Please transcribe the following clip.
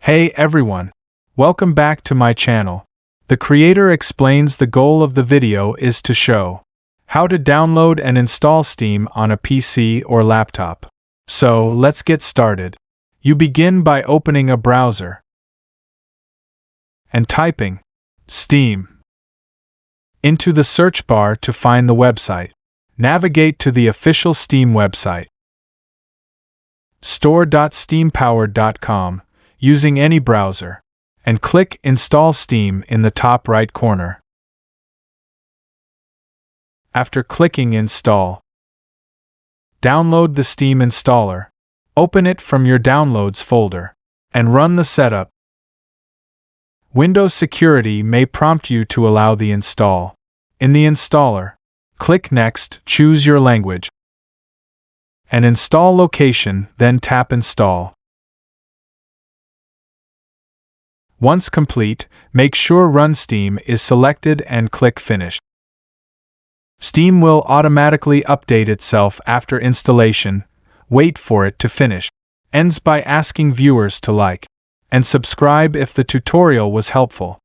Hey everyone! Welcome back to my channel. The creator explains the goal of the video is to show how to download and install Steam on a PC or laptop. So let's get started. You begin by opening a browser and typing Steam into the search bar to find the website. Navigate to the official Steam website, store.steampowered.com, using any browser, and click Install Steam in the top right corner. After clicking Install, download the Steam installer, open it from your Downloads folder, and run the setup. Windows Security may prompt you to allow the install. In the installer, click Next, choose your language, and install location, then tap Install. Once complete, make sure Run Steam is selected and click Finish. Steam will automatically update itself after installation. Wait for it to finish. Ends by asking viewers to like and subscribe if the tutorial was helpful.